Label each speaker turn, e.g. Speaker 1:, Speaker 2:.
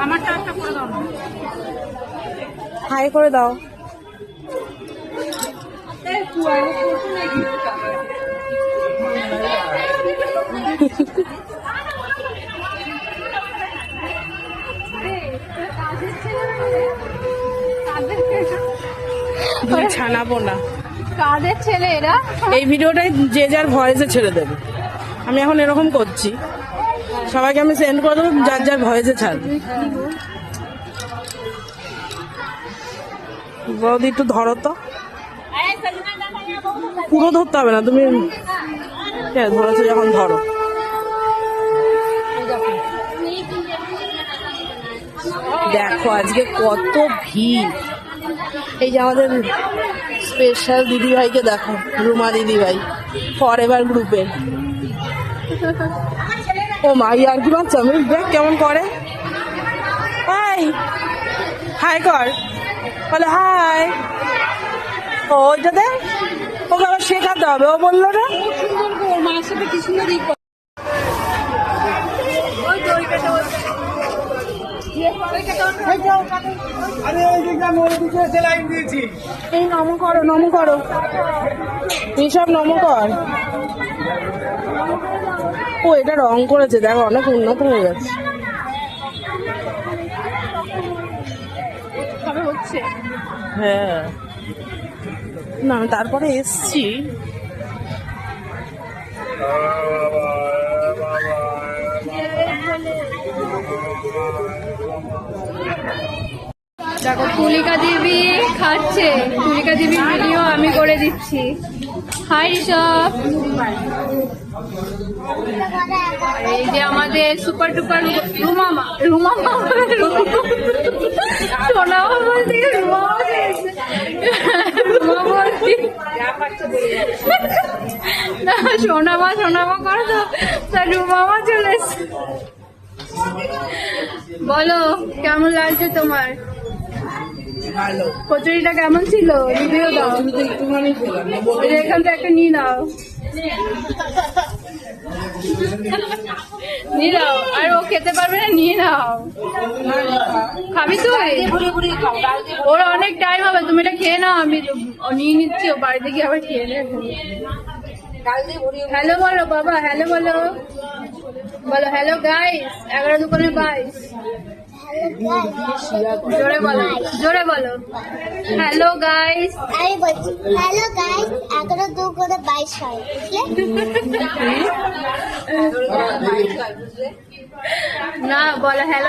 Speaker 1: আমারটা একটা করে দাও না।
Speaker 2: হাই করে দাও। ছানাবো না,
Speaker 1: কাদের ছেলে এরা?
Speaker 2: এই ভিডিওটাই যে যার ভয়েসে ছেড়ে দেবে। আমি এখন এরকম করছি, সবাইকে আমি সেন্ড করে দেবো, যার যার ভয়েসে ছাড়বে। বৌদি একটু ধরো তো, পুরো ধরতে হবে না, তুমি ধরেছো যখন ধরো। দেখো আজকে কত ভিড়। এই যে আমাদের স্পেশাল দিদিভাইকে দেখো, রুমা দিদিভাই ফরএভার গ্রুপের। ও মা, আর কি বাচ্চা আমি দেখ কেমন করে। হাই হাই কর, বলে হাই। ও ওইটা দেখ, ওকে আবার শেখাতে হবে, ও বললো না।
Speaker 1: মায়ের সাথে কি সুন্দর
Speaker 2: এই নম করো, নম করো, এইসব নম কর। ও এটা রং করেছে, দেখো অনেক উন্নত হয়ে গেছে।
Speaker 1: হচ্ছে
Speaker 2: হ্যাঁ না, আমি তারপরে এসছি।
Speaker 1: দেখো তুলিকা দেবী খাচ্ছে, তুলিকা দেবীর ভিডিও আমি করে দিচ্ছি। হাই ঋষভ। এই যে আমাদের সুপার ডুপার রুমামা, রুমামা সোনামা বলতে রুমামা রুমা বলতে না, সোনামা সোনামা করো তো, তা রুমামা চলে এসছে। বলো কেমন লাগছে তোমার? কচুরিটা কেমন ছিল? রিভিউ দাও। এখান থেকে একটা নিয়ে নাও, নিয়ে নাও। আর ও খেতে পারবে না, নিয়ে নাও। খাবি তুই? ওর অনেক টাইম হবে, তুমি এটা খেয়ে নাও। আমি নিয়ে নিচ্ছি, ও বাড়িতে গিয়ে আবার খেয়ে নেবে। হ্যালো বলো বাবা, হ্যালো বলো, বলো হ্যালো গাইস, 11-22। জোরে বলো, জোরে বলো, হ্যালো গাইস।
Speaker 3: আমি বলছি হ্যালো গাইস, 11-22 হয়, বুঝলে?
Speaker 1: না বলো হ্যালো